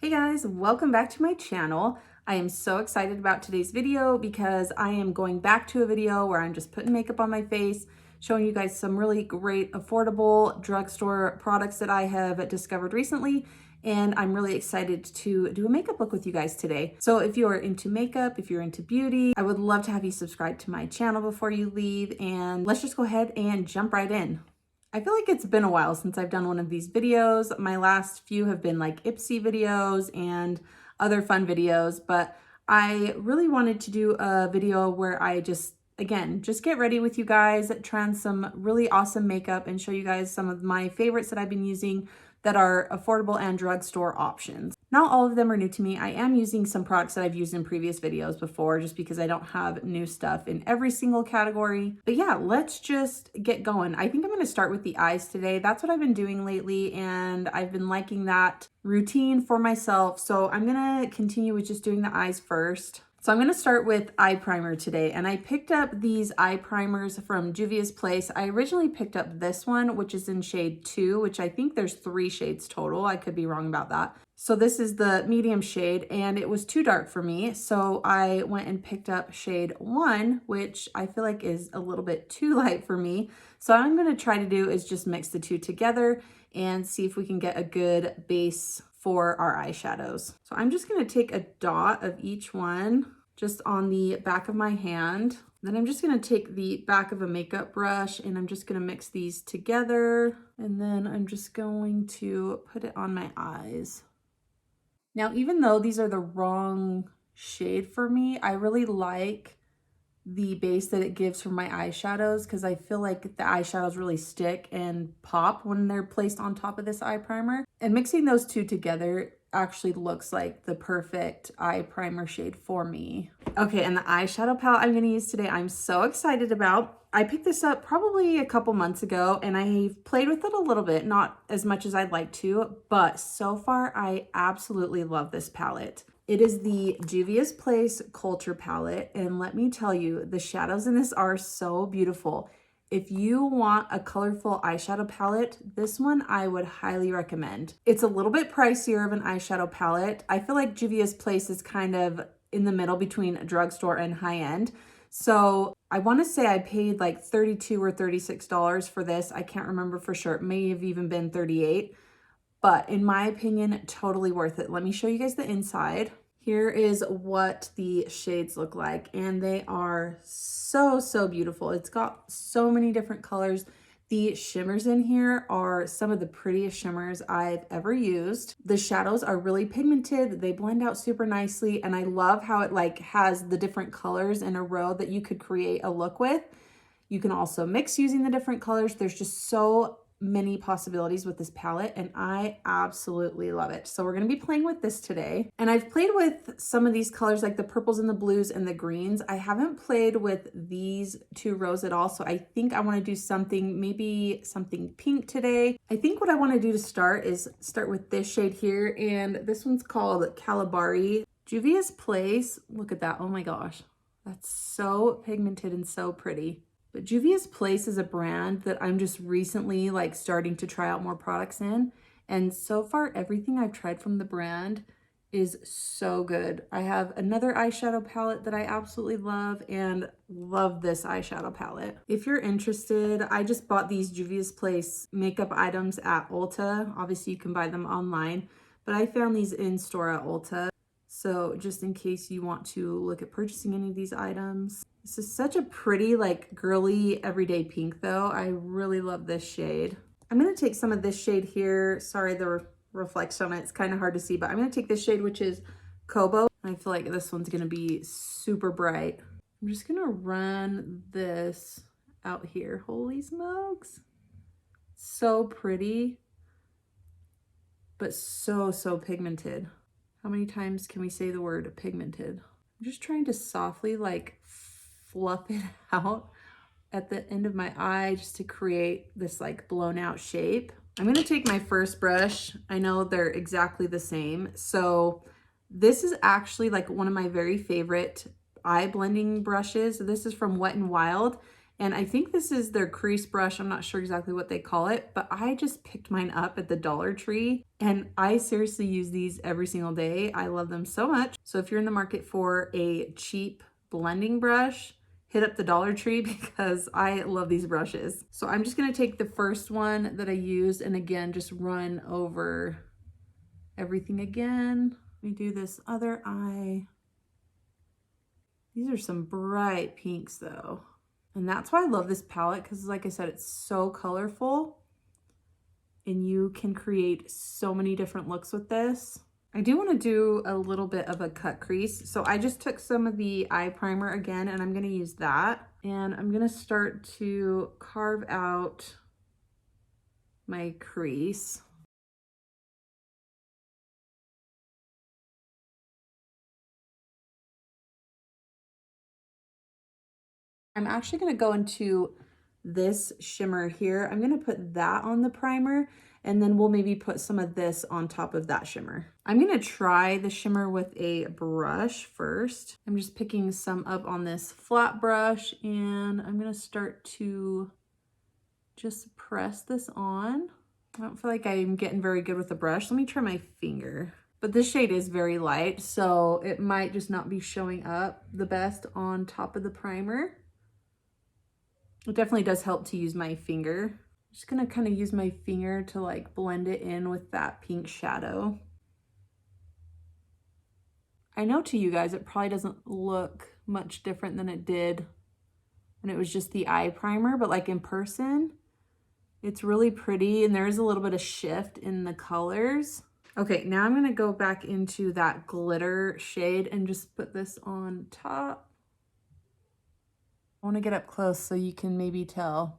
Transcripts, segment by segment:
Hey guys, welcome back to my channel. I am so excited about today's video because I am going back to a video where I'm just putting makeup on my face, showing you guys some really great affordable drugstore products that I have discovered recently. And I'm really excited to do a makeup look with you guys today. So if you're into makeup, if you're into beauty, I would love to have you subscribe to my channel before you leave. And let's just go ahead and jump right in. I feel like it's been a while since I've done one of these videos. My last few have been like Ipsy videos and other fun videos, but I really wanted to do a video where I just get ready with you guys, try on some really awesome makeup and show you guys some of my favorites that I've been using that are affordable and drugstore options. Not all of them are new to me. I am using some products that I've used in previous videos before just because I don't have new stuff in every single category. But yeah, let's just get going. I think I'm gonna start with the eyes today. That's what I've been doing lately and I've been liking that routine for myself. So I'm gonna continue with just doing the eyes first. So I'm gonna start with eye primer today, and I picked up these eye primers from Juvia's Place. I originally picked up this one, which is in shade 2, which I think there's 3 shades total. I could be wrong about that. So this is the medium shade, and it was too dark for me. So I went and picked up shade 1, which I feel like is a little bit too light for me. So what I'm gonna try to do is just mix the two together and see if we can get a good base for our eyeshadows. So I'm just gonna take a dot of each one just on the back of my hand. Then I'm just gonna take the back of a makeup brush and I'm just gonna mix these together. And then I'm just going to put it on my eyes. Now, even though these are the wrong shade for me, I really like the base that it gives for my eyeshadows because I feel like the eyeshadows really stick and pop when they're placed on top of this eye primer. And mixing those two together actually looks like the perfect eye primer shade for me. Okay, and the eyeshadow palette I'm gonna use today, I'm so excited about. I picked this up probably a couple months ago and I've played with it a little bit, not as much as I'd like to, but so far I absolutely love this palette. It is the Juvia's Place Culture palette, and let me tell you, the shadows in this are so beautiful. If you want a colorful eyeshadow palette, this one I would highly recommend. It's a little bit pricier of an eyeshadow palette. I feel like Juvia's Place is kind of in the middle between a drugstore and high-end. So I want to say I paid like $32 or $36 for this. I can't remember for sure. It may have even been $38. But in my opinion, totally worth it. Let me show you guys the inside. Here is what the shades look like, and they are so, so beautiful. It's got so many different colors. The shimmers in here are some of the prettiest shimmers I've ever used. The shadows are really pigmented. They blend out super nicely, and I love how it like has the different colors in a row that you could create a look with. You can also mix using the different colors. There's just so many possibilities with this palette and I absolutely love it. So we're going to be playing with this today. And I've played with some of these colors like the purples and the blues and the greens. I haven't played with these 2 rows at all. So I think I want to do something, maybe something pink today. I think what I want to do to start is start with this shade here. And this one's called Calabari. Juvia's Place. Look at that. Oh my gosh. That's so pigmented and so pretty. But Juvia's Place is a brand that I'm just recently like starting to try out more products in. And so far, everything I've tried from the brand is so good. I have another eyeshadow palette that I absolutely love and love this eyeshadow palette. If you're interested, I just bought these Juvia's Place makeup items at Ulta. Obviously, you can buy them online, but I found these in store at Ulta. So just in case you want to look at purchasing any of these items. This is such a pretty, like, girly, everyday pink, though. I really love this shade. I'm going to take some of this shade here. Sorry, the reflection on it. It's kind of hard to see, but I'm going to take this shade, which is Kobo. I feel like this one's going to be super bright. I'm just going to run this out here. Holy smokes. So pretty, but so, so pigmented. How many times can we say the word pigmented? I'm just trying to softly, like, fluff it out at the end of my eye just to create this like blown out shape. I'm going to take my first brush. I know they're exactly the same. So this is actually like one of my very favorite eye blending brushes. This is from Wet n Wild And I think this is their crease brush. I'm not sure exactly what they call it, but I just picked mine up at the Dollar Tree and I seriously use these every single day. I love them so much. So if you're in the market for a cheap blending brush, hit up the Dollar Tree because I love these brushes. So I'm just gonna take the first one that I used and again, just run over everything again. Let me do this other eye. These are some bright pinks though. And that's why I love this palette because like I said, it's so colorful and you can create so many different looks with this. I do want to do a little bit of a cut crease. So I just took some of the eye primer again and I'm going to use that. And I'm going to start to carve out my crease. I'm actually going to go into this shimmer here. I'm going to put that on the primer and then we'll maybe put some of this on top of that shimmer. I'm going to try the shimmer with a brush first. I'm just picking some up on this flat brush and I'm going to start to just press this on. I don't feel like I'm getting very good with the brush. Let me try my finger. But this shade is very light, so it might just not be showing up the best on top of the primer. It definitely does help to use my finger. I'm just gonna kind of use my finger to like blend it in with that pink shadow. I know to you guys, it probably doesn't look much different than it did when it was just the eye primer, but like in person, it's really pretty and there's a little bit of shift in the colors. Okay, now I'm gonna go back into that glitter shade and just put this on top. I want to get up close so you can maybe tell.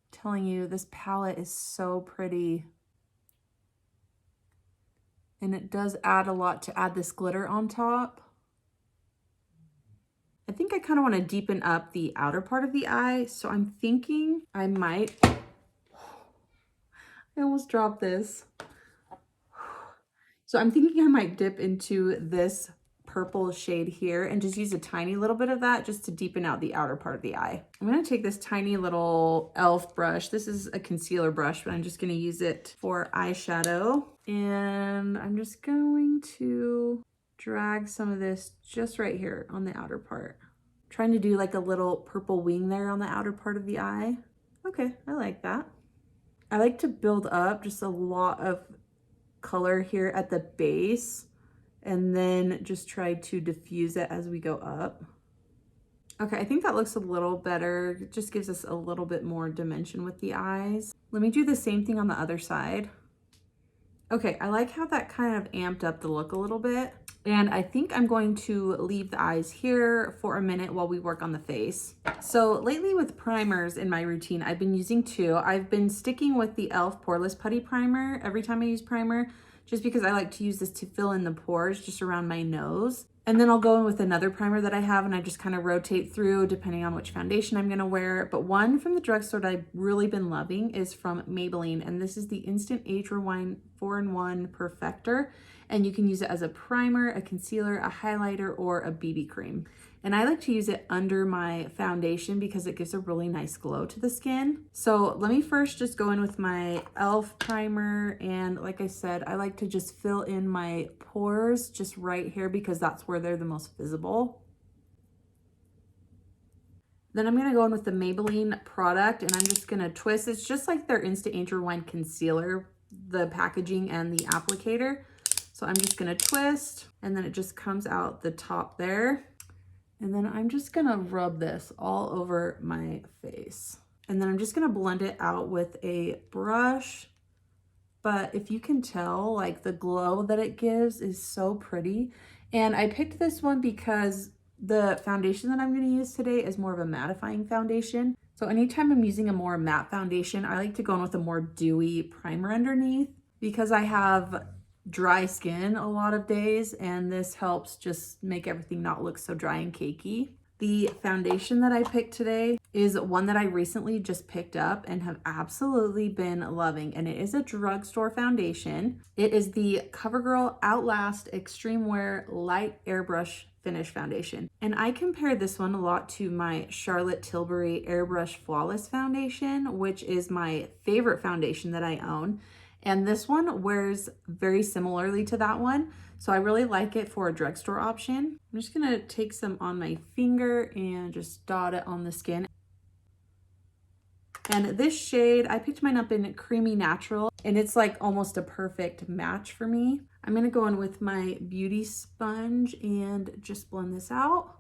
I'm telling you, this palette is so pretty. And it does add a lot to add this glitter on top. I think I kind of want to deepen up the outer part of the eye. So I'm thinking I might, I almost dropped this. So I'm thinking I might dip into this purple shade here and just use a tiny little bit of that just to deepen out the outer part of the eye. I'm going to take this tiny little E.L.F brush. This is a concealer brush, but I'm just going to use it for eyeshadow. And I'm just going to drag some of this just right here on the outer part. I'm trying to do like a little purple wing there on the outer part of the eye. Okay, I like that. I like to build up just a lot of color here at the base and then just try to diffuse it as we go up. Okay, I think that looks a little better. It just gives us a little bit more dimension with the eyes. Let me do the same thing on the other side. Okay, I like how that kind of amped up the look a little bit. And I think I'm going to leave the eyes here for a minute while we work on the face. So lately with primers in my routine, I've been using two. I've been sticking with the E.L.F. Poreless Putty Primer every time I use primer, just because I like to use this to fill in the pores just around my nose. And then I'll go in with another primer that I have and I just kind of rotate through depending on which foundation I'm gonna wear. But one from the drugstore that I've really been loving is from Maybelline. And this is the Instant Age Rewind 4-in-1 Perfector. And you can use it as a primer, a concealer, a highlighter, or a BB cream. And I like to use it under my foundation because it gives a really nice glow to the skin. So let me first just go in with my E.L.F. primer. And like I said, I like to just fill in my pores just right here because that's where they're the most visible. Then I'm gonna go in with the Maybelline product and I'm just gonna twist. It's just like their Instant Age Rewind concealer, the packaging and the applicator. So I'm just gonna twist and then it just comes out the top there. And then I'm just gonna rub this all over my face. And then I'm just gonna blend it out with a brush. But if you can tell, like the glow that it gives is so pretty. And I picked this one because the foundation that I'm gonna use today is more of a mattifying foundation. So anytime I'm using a more matte foundation, I like to go in with a more dewy primer underneath because I have dry skin a lot of days and this helps just make everything not look so dry and cakey. The foundation that I picked today is one that I recently just picked up and have absolutely been loving, and it is a drugstore foundation. It is the Covergirl Outlast Extreme Wear Light Airbrush finish foundation. And I compare this one a lot to my Charlotte Tilbury Airbrush Flawless foundation, which is my favorite foundation that I own. And this one wears very similarly to that one. So I really like it for a drugstore option. I'm just gonna take some on my finger and just dot it on the skin. And this shade, I picked mine up in Creamy Natural, and it's like almost a perfect match for me. I'm gonna go in with my beauty sponge and just blend this out.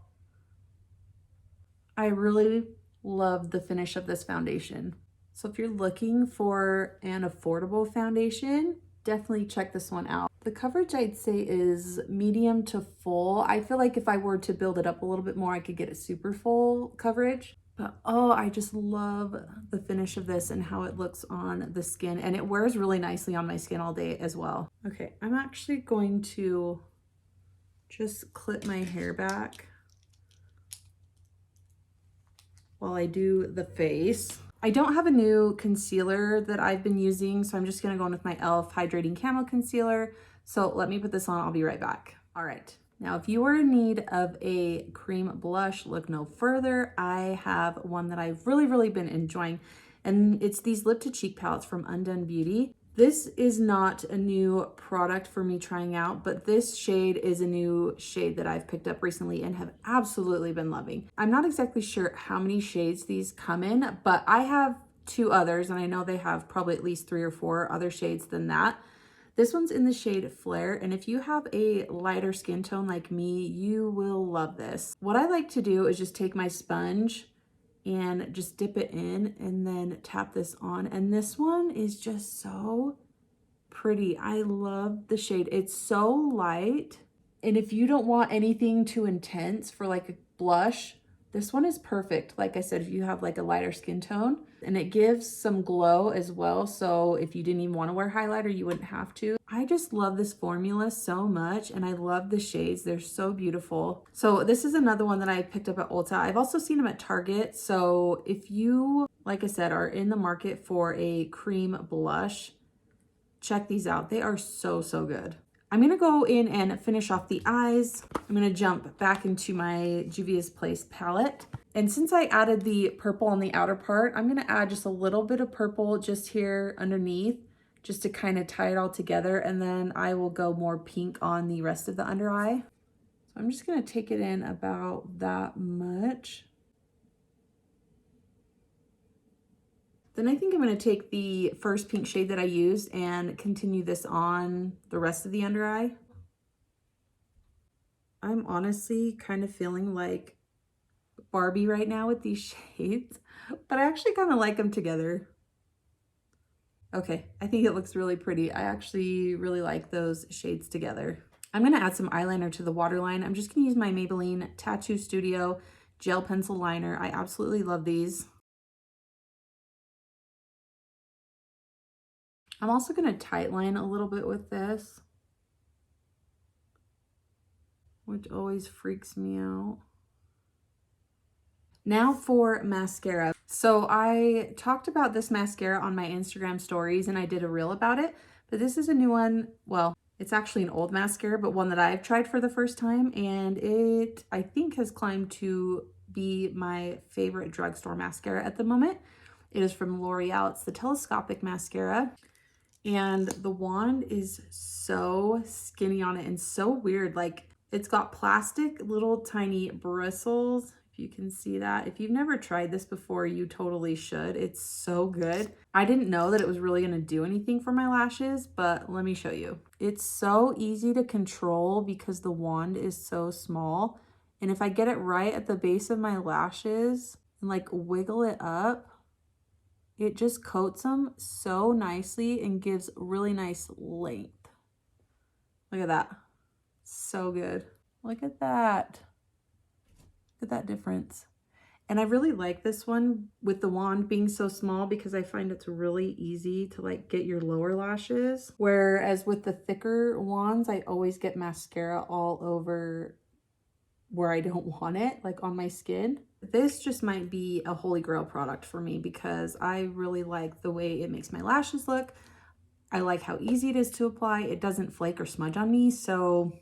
I really love the finish of this foundation. So if you're looking for an affordable foundation, definitely check this one out. The coverage I'd say is medium to full. I feel like if I were to build it up a little bit more, I could get a super full coverage. But oh, I just love the finish of this and how it looks on the skin, and it wears really nicely on my skin all day as well. Okay, I'm actually going to just clip my hair back while I do the face. I don't have a new concealer that I've been using, so I'm just gonna go in with my E.L.F. Hydrating Camo Concealer. So let me put this on, I'll be right back. All right. Now, if you are in need of a cream blush, look no further. I have one that I've really been enjoying, and it's these lip to cheek palettes from Undone Beauty. This is not a new product for me trying out, but this shade is a new shade that I've picked up recently and have absolutely been loving. I'm not exactly sure how many shades these come in, but I have 2 others, and I know they have probably at least 3 or 4 other shades than that. This one's in the shade Flare, and if you have a lighter skin tone like me, you will love this. What I like to do is just take my sponge and just dip it in and then tap this on. And this one is just so pretty. I love the shade. It's so light. And if you don't want anything too intense for like a blush, this one is perfect. Like I said, if you have like a lighter skin tone, and it gives some glow as well. So if you didn't even want to wear highlighter, you wouldn't have to. I just love this formula so much, and I love the shades. They're so beautiful. So this is another one that I picked up at Ulta. I've also seen them at Target. So if you, like I said, are in the market for a cream blush, check these out. They are so good. I'm gonna go in and finish off the eyes. I'm gonna jump back into my Juvia's Place palette. And since I added the purple on the outer part, I'm gonna add just a little bit of purple just here underneath, just to kind of tie it all together. And then I will go more pink on the rest of the under eye. So I'm just gonna take it in about that much. Then I think I'm going to take the first pink shade that I used and continue this on the rest of the under eye. I'm honestly kind of feeling like Barbie right now with these shades, but I actually kind of like them together. Okay, I think it looks really pretty. I actually really like those shades together. I'm going to add some eyeliner to the waterline. I'm just going to use my Maybelline Tattoo Studio Gel Pencil Liner. I absolutely love these. I'm also going to tightline a little bit with this, which always freaks me out. Now for mascara. So I talked about this mascara on my Instagram stories and I did a reel about it, but this is a new one. Well, it's actually an old mascara, but one that I've tried for the first time, and it, I think, has climbed to be my favorite drugstore mascara at the moment. It is from L'Oreal. It's the Telescopic mascara. And the wand is so skinny on it and so weird. Like, it's got plastic little tiny bristles, if you can see that. If you've never tried this before, you totally should. It's so good. I didn't know that it was really going to do anything for my lashes, but let me show you. It's so easy to control because the wand is so small. And if I get it right at the base of my lashes and like wiggle it up, it just coats them so nicely and gives really nice length. Look at that. So good. Look at that. Look at that difference. And I really like this one with the wand being so small because I find it's really easy to like get your lower lashes. Whereas with the thicker wands, I always get mascara all over where I don't want it, like on my skin. This just might be a holy grail product for me because I really like the way it makes my lashes look. I like how easy it is to apply. It doesn't flake or smudge on me. So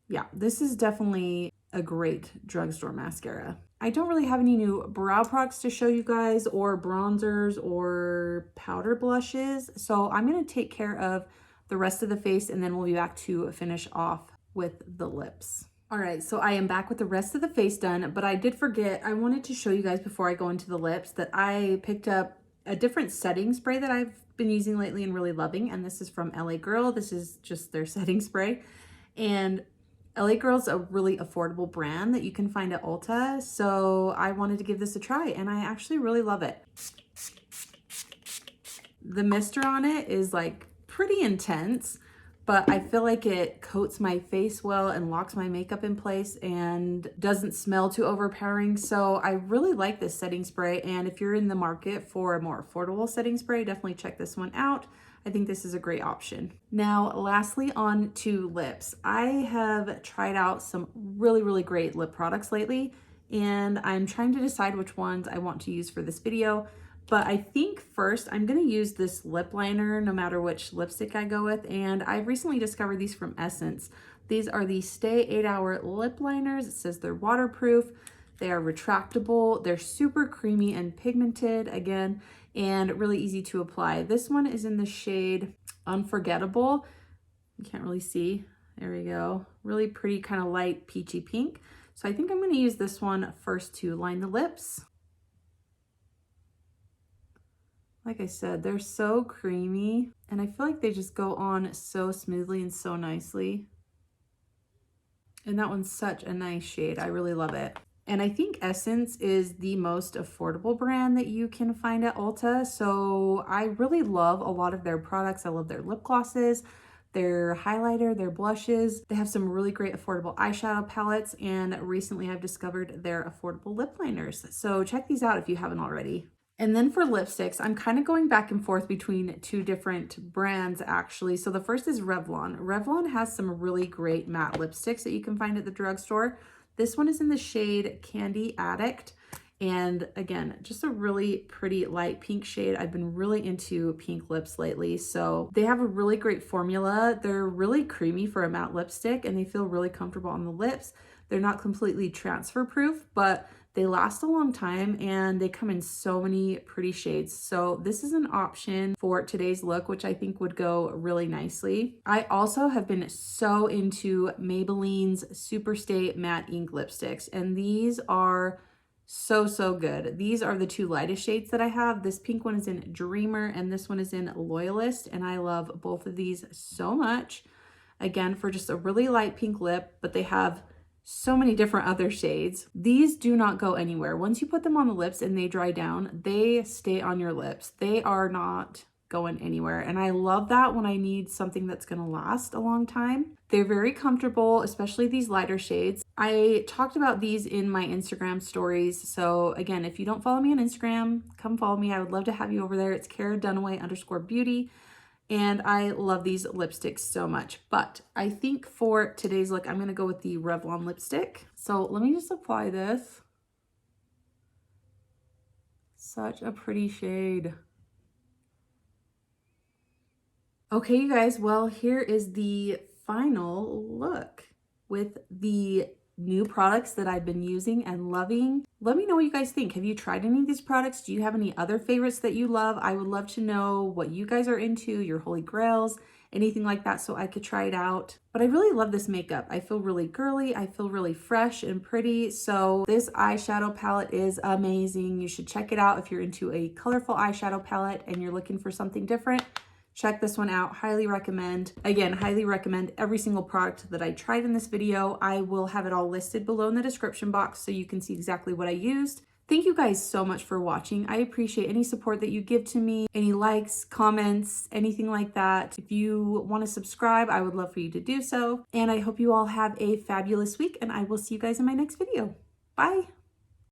Yeah, this is definitely a great drugstore mascara. I don't really have any new brow products to show you guys, or bronzers or powder blushes. So I'm going to take care of the rest of the face and then we'll be back to finish off with the lips. All right, so I am back with the rest of the face done, but I did forget, I wanted to show you guys before I go into the lips that I picked up a different setting spray that I've been using lately and really loving, and this is from LA Girl. This is just their setting spray. And LA Girl's a really affordable brand that you can find at Ulta, so I wanted to give this a try, and I actually really love it. The mister on it is like pretty intense, but I feel like it coats my face well and locks my makeup in place and doesn't smell too overpowering. So I really like this setting spray, and if you're in the market for a more affordable setting spray, definitely check this one out. I think this is a great option. Now, lastly, on to lips. I have tried out some really great lip products lately, and I'm trying to decide which ones I want to use for this video. But I think first I'm gonna use this lip liner no matter which lipstick I go with, and I've recently discovered these from Essence. These are the Stay 8-Hour Lip Liners. It says they're waterproof, they are retractable, they're super creamy and pigmented again, and really easy to apply. This one is in the shade Unforgettable. You can't really see, there we go. Really pretty kind of light peachy pink. So I think I'm gonna use this one first to line the lips. Like I said, they're so creamy and I feel like they just go on so smoothly and so nicely. And that one's such a nice shade. I really love it. And I think Essence is the most affordable brand that you can find at Ulta. So I really love a lot of their products. I love their lip glosses, their highlighter, their blushes. They have some really great affordable eyeshadow palettes, and recently I've discovered their affordable lip liners. So check these out if you haven't already. And then for lipsticks, I'm kind of going back and forth between two different brands actually. So the first is Revlon. Revlon has some really great matte lipsticks that you can find at the drugstore. This one is in the shade Candy Addict. And again, just a really pretty light pink shade. I've been really into pink lips lately. So they have a really great formula. They're really creamy for a matte lipstick and they feel really comfortable on the lips. They're not completely transfer proof, but they last a long time and they come in so many pretty shades. So this is an option for today's look, which I think would go really nicely. I also have been so into Maybelline's Superstay Matte Ink Lipsticks, and these are so good. These are the two lightest shades that I have. This pink one is in Dreamer and this one is in Loyalist, and I love both of these so much. Again, for just a really light pink lip, but they have so many different other shades. These do not go anywhere. Once you put them on the lips and they dry down, they stay on your lips. They are not going anywhere. And I love that when I need something that's gonna last a long time. They're very comfortable, especially these lighter shades. I talked about these in my Instagram stories. So again, if you don't follow me on Instagram, come follow me. I would love to have you over there. It's Cara_Dunaway_beauty. And I love these lipsticks so much. But I think for today's look, I'm going to go with the Revlon lipstick. So let me just apply this. Such a pretty shade. Okay, you guys, well, here is the final look with the new products that I've been using and loving. Let me know what you guys think. Have you tried any of these products? Do you have any other favorites that you love? I would love to know what you guys are into, your holy grails, anything like that, so I could try it out. But I really love this makeup. I feel really girly. I feel really fresh and pretty. So this eyeshadow palette is amazing. You should check it out if you're into a colorful eyeshadow palette and you're looking for something different. Check this one out, highly recommend. Again, highly recommend every single product that I tried in this video. I will have it all listed below in the description box so you can see exactly what I used. Thank you guys so much for watching. I appreciate any support that you give to me, any likes, comments, anything like that. If you want to subscribe, I would love for you to do so. And I hope you all have a fabulous week, and I will see you guys in my next video. Bye.